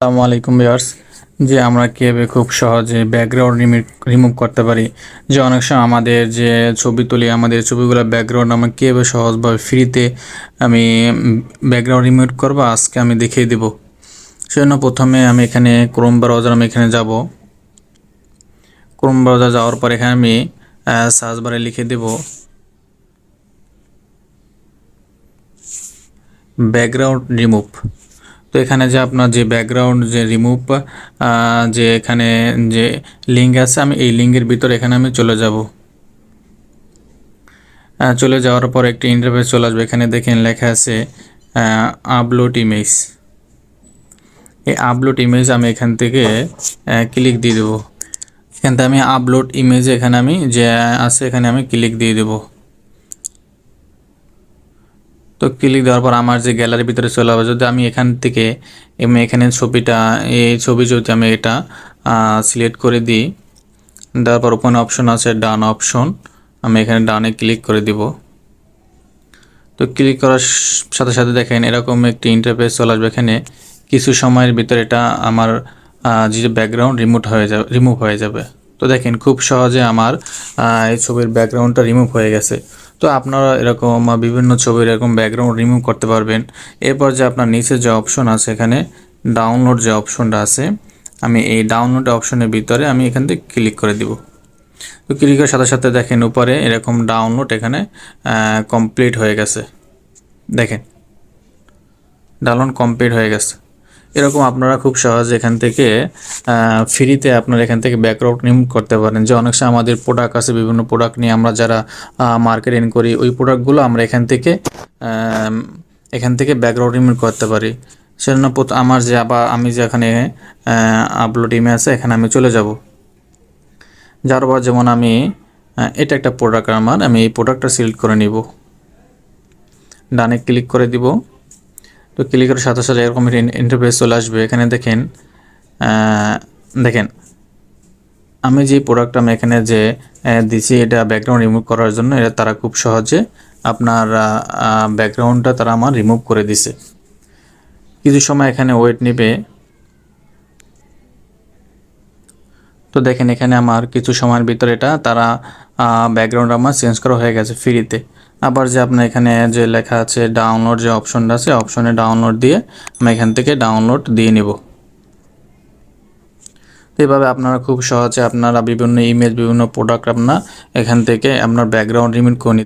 আসসালামু আলাইকুম ভিউয়ার্স। যে আমরা কিভাবে খুব সহজে ব্যাকগ্রাউন্ড রিমুভ করতে পারি। যে অনেক সময় আমাদের যে ছবি তুলি, আমাদের ছবিগুলো ব্যাকগ্রাউন্ড আমরা কীভাবে সহজভাবে ফ্রিতে আমি ব্যাকগ্রাউন্ড রিমুভ করবো আজকে আমি দেখিয়ে দেব। সেজন্য প্রথমে আমি এখানে ক্রোম ব্রাউজার আমি এখানে যাব। ক্রোম ব্রাউজার যাওয়ার পর এখানে আমি সার্চ বারে লিখে দেব ব্যাকগ্রাউন্ড রিমুভ। তো এখানে যে আপনার যে ব্যাকগ্রাউন্ড যে রিমুভ যে এখানে যে লিঙ্ক আছে, আমি এই লিঙ্কের ভিতরে এখানে আমি চলে যাব। চলে যাওয়ার পর একটি ইন্টারফেস চলে আসবে। এখানে দেখেন লেখা আছে আপলোড ইমেজ। এই আপলোড ইমেজ আমি এখান থেকে ক্লিক দিয়ে দেবো। এখান থেকে আমি আপলোড ইমেজে এখানে আমি যে আছে এখানে আমি ক্লিক দিয়ে দেবো। তো ক্লিক দেওয়ার পর আমার যে গ্যালারির ভিতরে চলে যাবে। যদি আমি এখান থেকে এখানে ছবিটা এই ছবি যদি আমি এটা সিলেক্ট করে দিই, দেওয়ার পর ওপেন অপশন আছে ডান অপশন, আমি এখানে ডানে ক্লিক করে দিব। তো ক্লিক করার সাথে সাথে দেখেন এরকম একটি ইন্টারফেস চলে আসবে। এখানে কিছু সময়ের ভিতরে এটা আমার যে ব্যাকগ্রাউন্ড রিমুভ হয়ে যাবে। তো দেখেন খুব সহজে আমার এই ছবির ব্যাকগ্রাউন্ডটা রিমুভ হয়ে গেছে। তো আপনারা এরকম বিভিন্ন ছবির এরকম ব্যাকগ্রাউন্ড রিমুভ করতে পারবেন। এরপর যে আপনার নিচে যে অপশন আছে এখানে ডাউনলোড যে অপশনটা আছে, আমি এই ডাউনলোড অপশনের ভিতরে আমি এখান থেকে ক্লিক করে দিব। তো ক্লিক করার সাথে সাথে দেখেন উপরে এরকম ডাউনলোড এখানে কমপ্লিট হয়ে গেছে। দেখেন ডাউনলোড কমপ্লিট হয়ে গেছে। এরকম আপনারা খুব সহজে এখান থেকে ফ্রিতে আপনারা এখান থেকে ব্যাকগ্রাউন্ড রিমুভ করতে পারেন। যে অনেক সময় আমাদের প্রোডাক্ট আছে, বিভিন্ন প্রোডাক্ট নিয়ে আমরা যারা মার্কেটিং করি, ওই প্রোডাক্টগুলো আমরা এখান থেকে ব্যাকগ্রাউন্ড রিমুভ করতে পারি। সেজন্য আমার যে আমি যে এখানে আপলোড ইমেজ আছে এখানে আমি চলে যাব। যার পর যেমন আমি এটা একটা প্রোডাক্ট আমি এই প্রোডাক্টটা সিলেক্ট করে নিব, ডানে ক্লিক করে দিব। তো ক্লিক করার সাথে সাথে এরকম ইন্টারফেস চলে আসবে। এখানে দেখেন আমি যে প্রোডাক্ট আমি এখানে যে দিছি এটা ব্যাকগ্রাউন্ড রিমুভ করার জন্য, এটা তারা খুব সহজে আপনার ব্যাকগ্রাউন্ডটা তারা আমার রিমুভ করে দিছে। কিছু সময় এখানে ওয়েট নেবে। তো দেখেন এখানে আমার কিছু সময়ের ভিতরে এটা তারা ব্যাকগ্রাউন্ড আমার চেঞ্জ করা হয়ে গেছে ফ্রিতে। আবার যে আপনার এখানে যে লেখা আছে ডাউনলোড যে অপশনটা আছে, অপশনে ডাউনলোড দিয়ে আমি এখান থেকে ডাউনলোড দিয়ে নিব। তো এইভাবে আপনারা খুব সহজে আপনারা বিভিন্ন ইমেজ, বিভিন্ন প্রোডাক্ট আপনার এখান থেকে আপনার ব্যাকগ্রাউন্ড রিমুভ করে